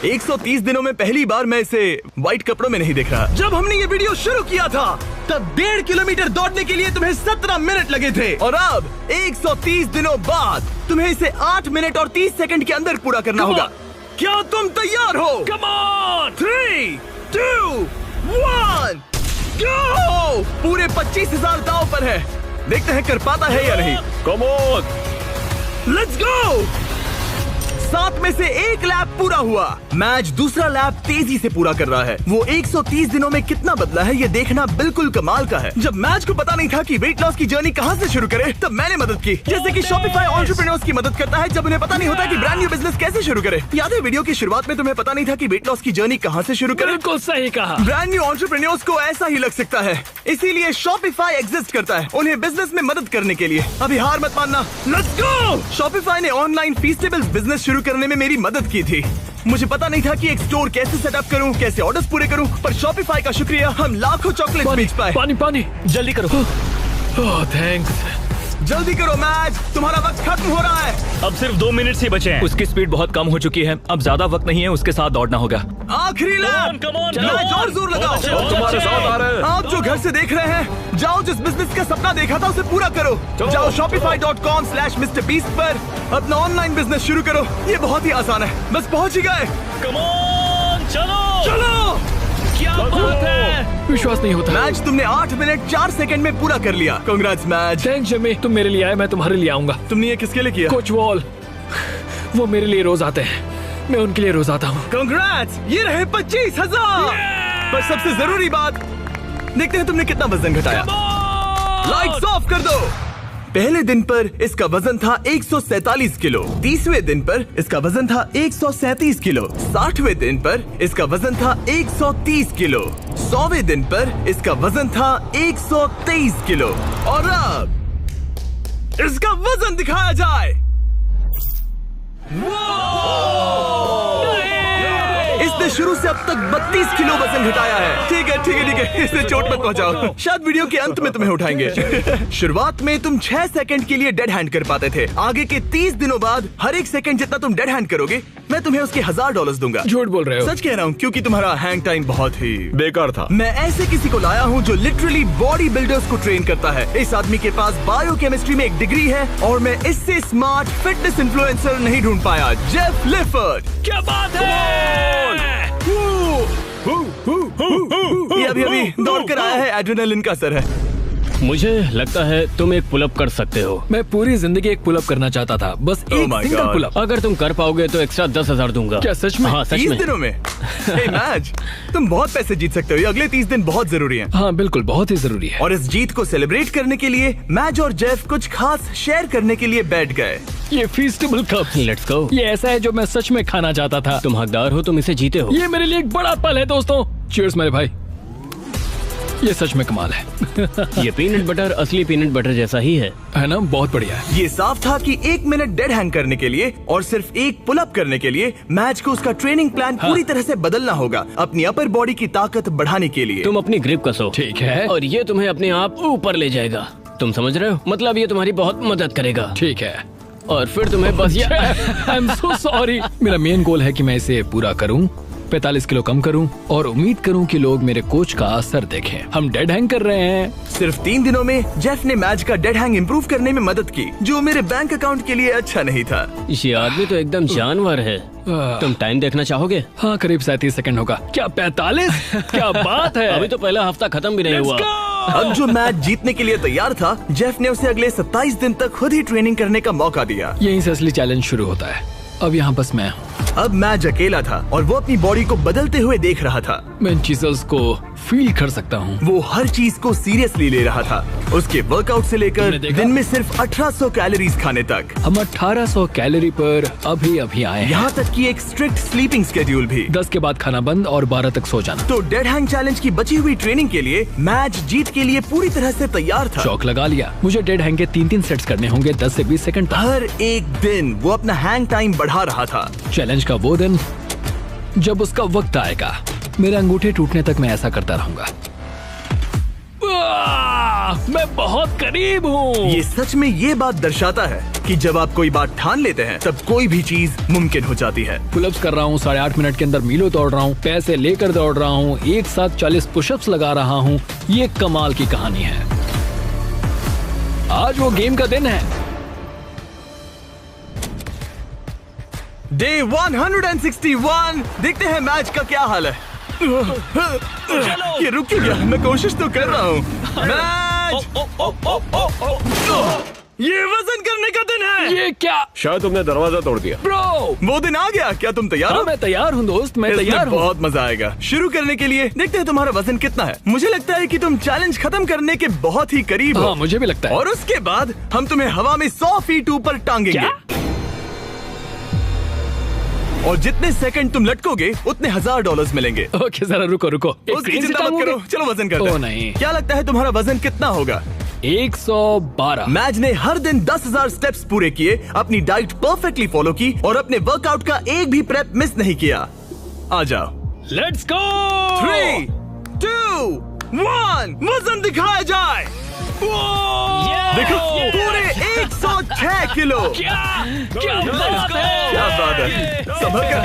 130 दिनों में पहली बार मैं इसे व्हाइट कपड़ों में नहीं देख रहा। जब हमने ये वीडियो शुरू किया था तब 1.5 किलोमीटर दौड़ने के लिए तुम्हें 17 मिनट लगे थे, और अब 130 दिनों बाद तुम्हें इसे 8 मिनट और 30 सेकंड के अंदर पूरा करना होगा। क्या तुम तैयार हो? Come on! 3, 2, 1, go! पूरे 25,000 दांव पर है। देखते हैं कर पाता है या नहीं। Come on, let's go. 7 में से 1 लैप पूरा हुआ। मैच दूसरा लैप तेजी से पूरा कर रहा है। वो 130 दिनों में कितना बदला है ये देखना बिल्कुल कमाल का है। जब मैच को पता नहीं था कि वेट लॉस की जर्नी कहां से शुरू करे, तब मैंने मदद की। जैसे कि शॉपिफाई एंटरप्रेन्योर्स की मदद करता है जब उन्हें पता नहीं होता कि ब्रांड न्यू बिजनेस कैसे शुरू करे। याद है वीडियो की शुरुआत में तुम्हें पता नहीं था कि वेट लॉस की जर्नी कहां से शुरू करे? बिल्कुल सही कहा। ब्रांड न्यू एंटरप्रेन्योर्स को ऐसा ही लग सकता है, इसीलिए शॉपिफाई एग्जिस्ट करता है, उन्हें बिजनेस में मदद करने के लिए। अभी हार मत मानना, लेट्स गो। शॉपिफाई ने ऑनलाइन फीस्टेबल्स बिजनेस शुरू करने में मेरी मदद की थी। मुझे पता नहीं था कि एक स्टोर कैसे सेटअप करूं, कैसे ऑर्डर्स पूरे करूं, पर शॉपिफाई का शुक्रिया हम लाखों चॉकलेट बेच पाए। पानी पानी, जल्दी करो। ओह थैंक्स। जल्दी करो मैच, तुम्हारा वक्त खत्म हो रहा है। अब सिर्फ 2 मिनट ही बचे हैं। उसकी स्पीड बहुत कम हो चुकी है, अब ज्यादा वक्त नहीं है, उसके साथ दौड़ना होगा। आखिरी लैप, come on, मैच और जोर लगाओ। तुम्हारे साथ आ रहे हैं। आप जो घर से देख रहे हैं, जाओ जिस बिजनेस का सपना देखा था उसे पूरा करो। जाओ shopify.com/MrBeast पर अपना ऑनलाइन बिजनेस शुरू करो। ये बहुत ही आसान है, बस पहुंच ही गए। कम ऑन, चलो चलो। क्या बात है। विश्वास नहीं होता। मैच तुमने 8 मिनट 4 सेकंड में पूरा कर लिया। Congrats match. थैंक्स जमी, तुम मेरे लिए आए, मैं तुम्हारे लिए आऊंगा। तुमने ये किसके लिए किया? कोच वॉल, वो मेरे लिए रोज आते हैं, मैं उनके लिए रोज आता हूँ। कांग्रेट्स, ये रहे 25,000। पर सबसे जरूरी बात, देखते हैं तुमने कितना वजन घटाया। लाइट्स ऑफ कर दो। पहले दिन पर इसका वजन था 147 किलो, 30वें दिन पर इसका वजन था 137 किलो, 60वें दिन पर इसका वजन था 130 किलो, 100वें दिन पर इसका वजन था 123 किलो, और अब इसका वजन दिखाया जाए। इसने शुरू से अब तक 32 किलो वजन घटाया है। ठीक है ठीक है ठीक है, इससे चोट मत पहुंचाओ, शायद वीडियो के अंत में तुम्हें उठाएंगे। शुरुआत में तुम 6 सेकंड के लिए डेड हैंड कर पाते थे। आगे के 30 दिनों बाद हर एक सेकंड जितना तुम डेड हैंड करोगे, मैं तुम्हें उसके $1000 दूंगा। झूठ बोल रहे हो। सच कह रहा हूँ, क्योंकि तुम्हारा हैंग टाइम बहुत ही बेकार था। मैं ऐसे किसी को लाया हूँ जो लिटरली बॉडी बिल्डर्स को ट्रेन करता है। इस आदमी के पास बायोकेमिस्ट्री में एक डिग्री है और मैं इससे स्मार्ट फिटनेस इन्फ्लुएंसर नहीं ढूंढ पाया। जेफ लिफर्ड। क्या बात है। ये अभी नहीं, दौड़कर आया है, एड्रेनालिन का असर है। मुझे लगता है तुम एक पुलअप कर सकते हो। मैं पूरी जिंदगी एक पुलअप करना चाहता था, बस Oh एक my सिंगल God. पुलअप। अगर तुम कर पाओगे तो एक्स्ट्रा 10,000 दूंगा। क्या सच में? हाँ सच 30 में। दिनों में हे मैच, तुम बहुत पैसे जीत सकते हो। ये अगले 30 दिन बहुत जरूरी हैं। हाँ बिल्कुल, बहुत ही जरूरी है। और इस जीत को सेलिब्रेट करने के लिए मैच और जेफ कुछ खास शेयर करने के लिए बैठ गए। ये फीस्टेबल कप, लेट्स गो। ये ऐसा है जो मैं सच में खाना चाहता था। तुम हकदार हो, तुम इसे जीते हो। ये मेरे लिए एक बड़ा पल है दोस्तों। चीयर्स मेरे भाई, ये सच में कमाल है। ये पीनट बटर असली पीनट बटर जैसा ही है ना? बहुत बढ़िया है। ये साफ था कि 1 मिनट डेड हैंग करने के लिए और सिर्फ एक पुल अप करने के लिए मैच को उसका ट्रेनिंग प्लान पूरी तरह से बदलना होगा, अपनी अपर बॉडी की ताकत बढ़ाने के लिए। तुम अपनी ग्रिप कसो, ठीक है। और ये तुम्हें अपने आप ऊपर ले जाएगा। तुम समझ रहे हो? मतलब ये तुम्हारी बहुत मदद करेगा। ठीक है। और फिर तुम्हें बस ये आई एम सो सॉरी। मेरा मेन गोल है कि मैं इसे पूरा करूं, 45 किलो कम करूं और उम्मीद करूं कि लोग मेरे कोच का असर देखें। हम डेड हैंग कर रहे हैं। सिर्फ 3 दिनों में जेफ ने मैच का डेड हैंग इम्प्रूव करने में मदद की, जो मेरे बैंक अकाउंट के लिए अच्छा नहीं था। ये आदमी तो एकदम जानवर है। तुम टाइम देखना चाहोगे? हाँ, करीब 37 सेकंड होगा। क्या 45? क्या बात है। अभी तो पहला हफ्ता खत्म भी नहीं हुआ। अब जो मैच जीतने के लिए तैयार था, जेफ ने उसे अगले 27 दिन तक खुद ही ट्रेनिंग करने का मौका दिया। यहीं से असली चैलेंज शुरू होता है। अब यहाँ बस मैं हूँ। अब मैच अकेला था और वो अपनी बॉडी को बदलते हुए देख रहा था। मैं इन चीजों को फील कर सकता हूँ। वो हर चीज को सीरियसली ले रहा था, उसके वर्कआउट से लेकर तुमने देखा? दिन में सिर्फ 1800 कैलोरीज खाने तक। हम 1800 कैलोरी पर अभी आए हैं। यहाँ तक कि एक स्ट्रिक्ट स्लीपिंग स्केड्यूल भी। 10 के बाद खाना बंद और 12 तक सो जाना। तो डेड हैंग चैलेंज की बची हुई ट्रेनिंग के लिए मैच जीत के लिए पूरी तरह से तैयार था। चौक लगा लिया। मुझे डेड हैंग के 3-3 सेट्स करने होंगे 10 से 20 सेकंड तक। हर एक दिन वो अपना हैंग टाइम बढ़ा रहा था। चैलेंज का वो दिन जब उसका वक्त आएगा, मेरे अंगूठे टूटने तक मैं ऐसा करता रहूंगा। मैं बहुत करीब हूँ। ये सच में ये बात दर्शाता है कि जब आप कोई बात ठान लेते हैं तब कोई भी चीज मुमकिन हो जाती है। पुलअप्स कर रहा हूँ, 8.5 मिनट के अंदर मीलों दौड़ रहा हूँ, पैसे लेकर दौड़ रहा हूँ, एक साथ 40 पुशअप्स लगा रहा हूँ। ये कमाल की कहानी है। आज वो गेम का दिन है। डे 161। देखते हैं मैच का क्या हाल है। ये रुक क्यों गया? मैं कोशिश तो कर रहा हूँ। मैच! ये वजन करने का दिन है। ये क्या? शायद तुमने दरवाजा तोड़ दिया। ब्रो, वो दिन आ गया। क्या तुम तैयार हो? मैं तैयार हूँ दोस्त, मैं इसमें तैयार हूँ। बहुत मजा आएगा। शुरू करने के लिए देखते हैं तुम्हारा वजन कितना है। मुझे लगता है कि तुम चैलेंज खत्म करने के बहुत ही करीब हो। हाँ, मुझे भी लगता है। और उसके बाद हम तुम्हें हवा में 100 फीट ऊपर टांगेंगे। क्या? और जितने सेकंड तुम लटकोगे उतने $1000 मिलेंगे। ओके, जरा रुको। एक उसकी क्रेन से चिंता मत टांगोगे? करो, चलो वजन करते हैं। ओह, नहीं। क्या लगता है तुम्हारा वजन कितना होगा? 112। मैच ने हर दिन 10,000 स्टेप्स पूरे किए, अपनी डाइट परफेक्टली फॉलो की और अपने वर्कआउट का एक भी प्रेप मिस नहीं किया। आ जाओ। Let's go. 3, 2, 1 वजन दिखाया जाए। देखो, पूरे 106 किलो। क्या बात है। क्या बात है। संभल कर।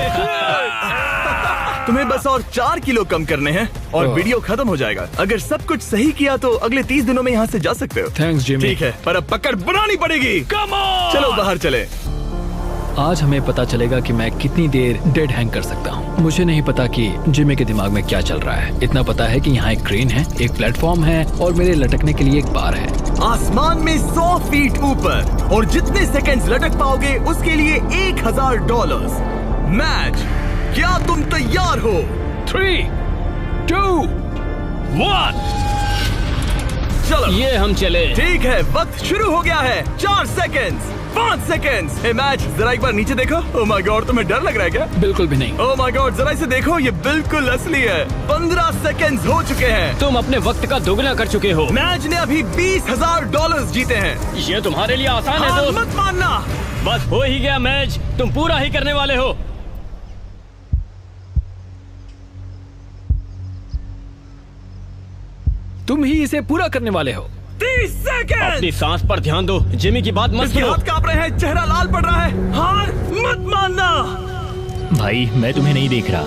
तुम्हें बस और 4 किलो कम करने हैं और वीडियो खत्म हो जाएगा। अगर सब कुछ सही किया तो अगले 30 दिनों में यहाँ से जा सकते हो। Thanks Jimmy. ठीक है, पर अब पकड़ बनानी पड़ेगी। Come on. चलो बाहर चले। आज हमें पता चलेगा कि मैं कितनी देर डेड हैंग कर सकता हूँ। मुझे नहीं पता कि जिमी के दिमाग में क्या चल रहा है। इतना पता है कि यहाँ एक क्रेन है, एक प्लेटफॉर्म है और मेरे लटकने के लिए एक बार है। आसमान में 100 फीट ऊपर और जितने सेकंड्स लटक पाओगे उसके लिए $1000। मैच, क्या तुम तैयार हो? 3, 2, 1। चलो, ये हम चले। ठीक है, वक्त शुरू हो गया है। 4 सेकंड्स, 5 सेकंड्स। हे मैच, जरा एक बार नीचे देखो। ओह माय गॉड, तुम्हें डर लग रहा है क्या? बिल्कुल भी नहीं। ओह माय गॉड, जरा इसे देखो, ये बिल्कुल असली है। 15 सेकंड्स हो चुके हैं। तुम अपने वक्त का दोगुना कर चुके हो। मैच ने अभी $20,000 जीते हैं। ये तुम्हारे लिए आसान है हार दोस्त। मत मानना। बस हो ही गया मैच, तुम पूरा ही करने वाले हो। तुम ही इसे पूरा करने वाले हो। 30 सेकंड। अपनी सांस पर ध्यान दो। जिमी की बात मत इसके सुनो। हाथ कांप रहे हैं, चेहरा लाल पड़ रहा है। हार मत मानना। भाई मैं तुम्हें नहीं देख रहा।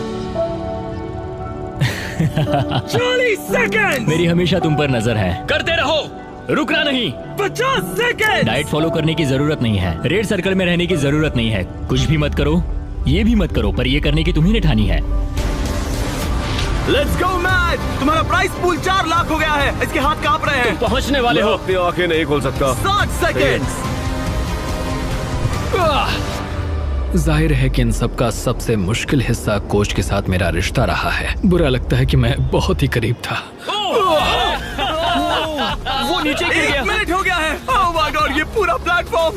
40 सेकंड। मेरी हमेशा तुम पर नजर है। करते रहो, रुकना नहीं। 50 सेकंड। डाइट फॉलो करने की जरूरत नहीं है, रेड सर्कल में रहने की जरूरत नहीं है, कुछ भी मत करो, ये भी मत करो, पर ये करने की तुम्ही ने ठानी है। Let's go match. तुम्हारा प्राइस पूल 4 लाख हो गया है। इसके हाथ कांप रहे हैं। पहुंचने वाले मैं हो। अपनी आंखें नहीं खोल सकता। 60 सेकेंड्स। जाहिर है कि इन सब का सबसे मुश्किल हिस्सा कोच के साथ मेरा रिश्ता रहा है। बुरा लगता है कि मैं बहुत ही करीब था। वो नीचे गिर 1 गया। मिनट हो गया है। ओह माय गॉड, ये पूरा प्लेटफॉर्म।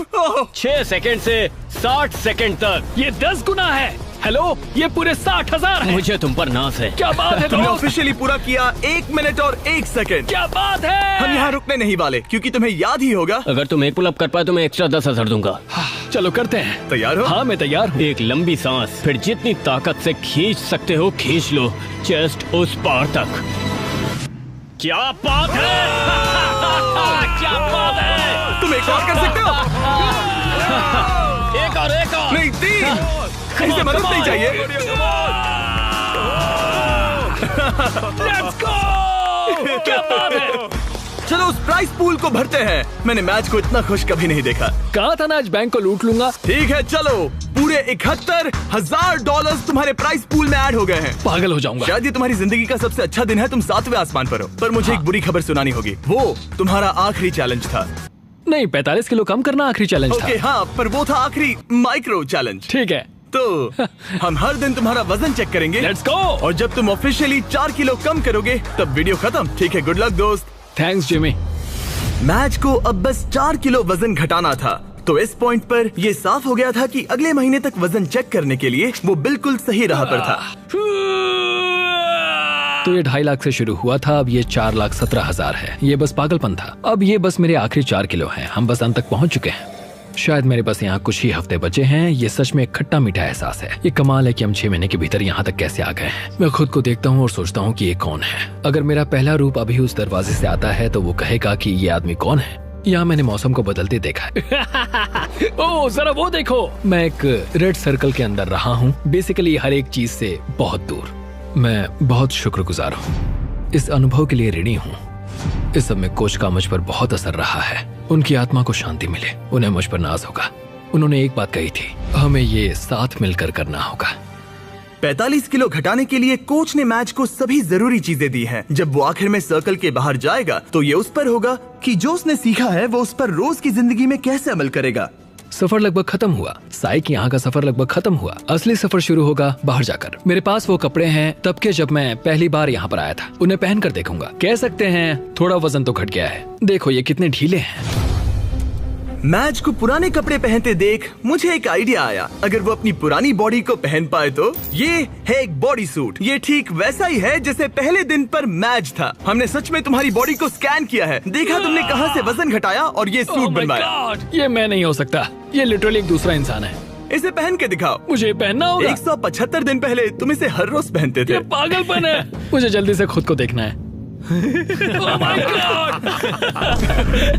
6 सेकंड से 60 सेकंड तक। ये 10 गुना है। हेलो, ये पूरे 60,000 है। मुझे तुम पर नाज है। क्या बात है तुमने दोस्त? ऑफिशियली पूरा किया 1 मिनट और 1 सेकंड। क्या बात है? हम यहाँ रुकने नहीं वाले क्योंकि तुम्हें याद ही होगा। अगर तुम एक पुल अप कर पाए तो मैं एक्स्ट्रा 10,000 दूंगा। चलो करते हैं। तैयार हो? हाँ मैं तैयार हूँ। एक लंबी सांस, फिर जितनी ताकत से खींच सकते हो खींच लो, चेस्ट उस पार तक। क्या बात है? क्या बात है? तुम एक और कर सकते हो। एक और नहीं, 3। इसे मदद नहीं चाहिए। Let's go! क्या बात है? चलो उस प्राइस पूल को भरते हैं। मैंने मैच को इतना खुश कभी नहीं देखा। कहा था ना आज बैंक को लूट लूंगा। ठीक है, चलो पूरे $71,000 तुम्हारे प्राइस पूल में ऐड हो गए हैं। पागल हो जाऊंगा। शायद ये तुम्हारी जिंदगी का सबसे अच्छा दिन है। तुम 7वें आसमान पर हो। पर मुझे एक बुरी खबर सुनानी होगी। वो तुम्हारा आखिरी चैलेंज था। नहीं, 45 किलो कम करना आखिरी चैलेंज ओके था। हाँ, पर वो था आखिरी माइक्रो चैलेंज। ठीक है, तो हम हर दिन तुम्हारा वजन चेक करेंगे। Let's go. और जब तुम ऑफिशियली 4 किलो कम करोगे तब वीडियो खत्म। ठीक है, गुड लक दोस्त। Thanks Jimmy. मैच को अब बस 4 किलो वजन घटाना था। तो इस पॉइंट पर ये साफ हो गया था कि अगले महीने तक वजन चेक करने के लिए वो बिल्कुल सही राह पर था। तो ये 2.5 लाख से शुरू हुआ था, अब ये 4,17,000 है। ये बस पागलपन था। अब ये बस मेरे आखिरी 4 किलो हैं। हम बस अंत तक पहुंच चुके हैं। शायद मेरे पास यहाँ कुछ ही हफ्ते बचे हैं। ये सच में एक खट्टा मीठा एहसास है। ये कमाल है कि हम 6 महीने के भीतर यहाँ तक कैसे आ गए हैं। मैं खुद को देखता हूँ और सोचता हूँ कि ये कौन है। अगर मेरा पहला रूप अभी उस दरवाजे से आता है तो वो कहेगा कि ये आदमी कौन है। यहाँ मैंने मौसम को बदलते देखा है। ओह जरा वो देखो, मैं एक रेड सर्कल के अंदर रहा हूँ, बेसिकली हर एक चीज से बहुत दूर। मैं बहुत शुक्रगुजार हूँ, इस अनुभव के लिए ऋणी हूँ। इस सब में कोच का मुझ पर बहुत असर रहा है। उनकी आत्मा को शांति मिले, उन्हें मुझ पर नाज होगा। उन्होंने एक बात कही थी, हमें ये साथ मिलकर करना होगा। 45 किलो घटाने के लिए कोच ने मैच को सभी जरूरी चीजें दी हैं। जब वो आखिर में सर्कल के बाहर जाएगा तो ये उस पर होगा कि जो उसने सीखा है वो उस पर रोज की जिंदगी में कैसे अमल करेगा। सफर लगभग खत्म हुआ। साइक यहाँ का सफर लगभग खत्म हुआ। असली सफर शुरू होगा बाहर जाकर। मेरे पास वो कपड़े हैं तब के जब मैं पहली बार यहाँ पर आया था। उन्हें पहनकर देखूंगा। कह सकते हैं थोड़ा वजन तो घट गया है। देखो ये कितने ढीले हैं। मैच को पुराने कपड़े पहनते देख मुझे एक आइडिया आया। अगर वो अपनी पुरानी बॉडी को पहन पाए तो ये है एक बॉडी सूट। ये ठीक वैसा ही है जैसे पहले दिन पर मैच था। हमने सच में तुम्हारी बॉडी को स्कैन किया है, देखा तुमने कहां से वजन घटाया और ये सूट बनवाया। ये मैं नहीं हो सकता। ये लिटरली एक दूसरा इंसान है। इसे पहन के दिखाओ। मुझे पहनना होगा। 175 दिन पहले तुम इसे हर रोज पहनते थे। ये पागलपन है। मुझे जल्दी से खुद को देखना है। Oh my God!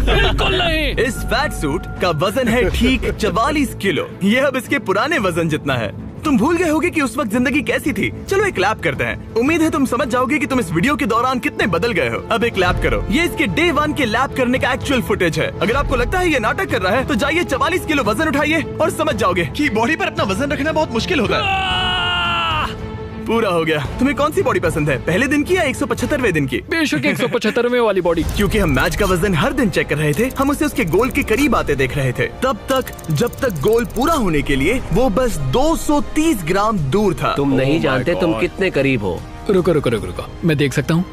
बिल्कुल नहीं। इस फैट सूट का वजन है ठीक 44 किलो। ये अब इसके पुराने वजन जितना है। तुम भूल गए होगे कि उस वक्त जिंदगी कैसी थी। चलो एक लैप करते हैं। उम्मीद है तुम समझ जाओगे कि तुम इस वीडियो के दौरान कितने बदल गए हो। अब एक लैप करो। ये इसके डे 1 के लैप करने का एक्चुअल फुटेज है। अगर आपको लगता है ये नाटक कर रहा है तो जाइए 44 किलो वजन उठाइए और समझ जाओगे कि बॉडी पर अपना वजन रखना बहुत मुश्किल होता है। पूरा हो गया। तुम्हें कौन सी बॉडी पसंद है, पहले दिन की या 175वें दिन की? बेशक 175वें वाली बॉडी। क्योंकि हम मैच का वजन हर दिन चेक कर रहे थे, हम उसे उसके गोल के करीब आते देख रहे थे। तब तक जब तक गोल पूरा होने के लिए वो बस 230 ग्राम दूर था। तुम नहीं जानते तुम कितने करीब हो। रुको रुको रुको रुको, मैं देख सकता हूँ।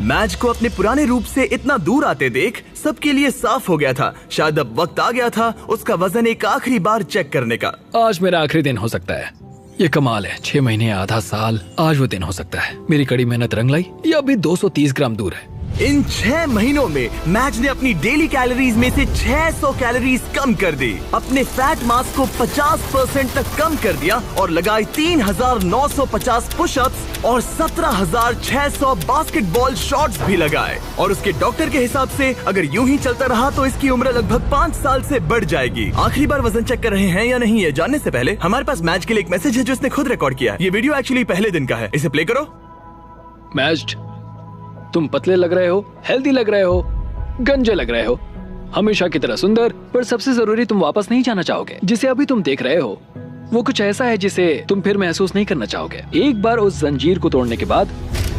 मैच को अपने पुराने रूप से इतना दूर आते देख सबके लिए साफ हो गया था। शायद अब वक्त आ गया था उसका वजन एक आखिरी बार चेक करने का। आज मेरा आखिरी दिन हो सकता है। ये कमाल है। 6 महीने, आधा साल, आज वो दिन हो सकता है। मेरी कड़ी मेहनत रंग लाई। ये अभी 230 ग्राम दूर है। इन 6 महीनों में मैच ने अपनी डेली कैलोरीज में से 600 कैलोरीज कम कर दी, अपने फैट मास को 50% तक कम कर दिया और लगाई 3,950 पुशअप्स और 17,600 बास्केटबॉल शॉट्स भी लगाए। और उसके डॉक्टर के हिसाब से अगर यूं ही चलता रहा तो इसकी उम्र लगभग 5 साल से बढ़ जाएगी। आखिरी बार वजन चेक कर रहे हैं या नहीं ये जानने से पहले हमारे पास मैच के लिए एक मैसेज है जो इसने खुद रिकॉर्ड किया। ये वीडियो एक्चुअली पहले दिन का है। इसे प्ले करो। मैच, तुम पतले लग रहे हो, हेल्दी लग रहे हो, गंजे लग रहे हो, हमेशा की तरह सुंदर, पर सबसे जरूरी तुम वापस नहीं जाना चाहोगे। जिसे अभी तुम देख रहे हो वो कुछ ऐसा है जिसे तुम फिर महसूस नहीं करना चाहोगे। एक बार उस जंजीर को तोड़ने के बाद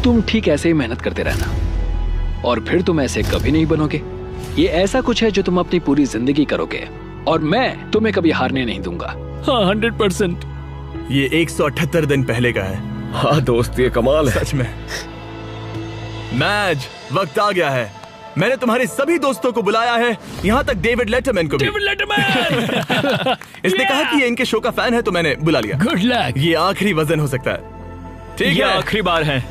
तुम ठीक ऐसे ही मेहनत करते रहना और फिर तुम ऐसे कभी नहीं बनोगे। ये ऐसा कुछ है जो तुम अपनी पूरी जिंदगी करोगे और मैं तुम्हें कभी हारने नहीं दूंगा। हाँ 100%। ये 178 दिन पहले का है। हाँ दोस्त, ये कमाल है। सच में। मैच, वक्त आ गया है। मैंने तुम्हारे सभी दोस्तों को बुलाया है, यहाँ तक डेविड लेटरमैन को भी। David Letterman! इसने कहा कि ये इनके शो का फैन है तो मैंने बुला लिया। Good luck. ये आखिरी वजन हो सकता है। ठीक ये है, आखिरी बार है।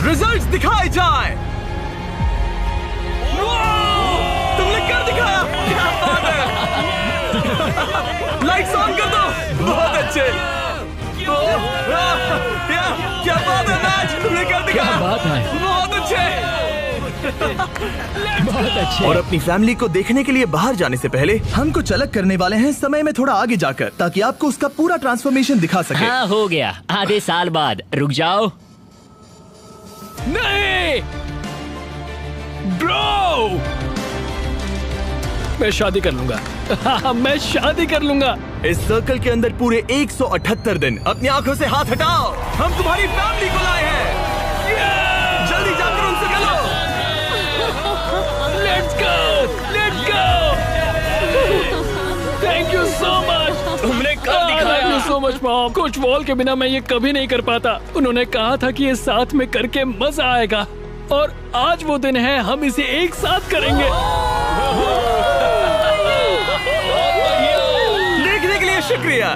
रिजल्ट्स दिखाए जाए। तुमने कर दिखाया, क्या बात है। लाइट्स ऑन कर दो। बहुत अच्छे। क्या बात है मैच, तुमने कर दिखाया। क्या बात है। बहुत अच्छे। बहुत अच्छे। और अपनी फैमिली को देखने के लिए बाहर जाने से पहले हम कुछ अलग करने वाले हैं समय में थोड़ा आगे जाकर, ताकि आपको उसका पूरा ट्रांसफॉर्मेशन दिखा सके। हाँ हो गया, आधे साल बाद। रुक जाओ। नहीं ब्रो, मैं शादी कर लूंगा। हाँ, मैं शादी कर लूंगा। इस सर्कल के अंदर पूरे 178 दिन अपनी आंखों से हाथ हटाओ। हम तुम्हारी फैमिली को लाए हैं। जल्दी जाकर उनसे मिलो। Let's go, let's go. Thank you so much. तुमने कर दिखाया। Thank you so much mom. Coach wall के बिना मैं ये कभी नहीं कर पाता। उन्होंने कहा था कि ये साथ में करके मजा आएगा और आज वो दिन है, हम इसे एक साथ करेंगे। देखने के लिए शुक्रिया।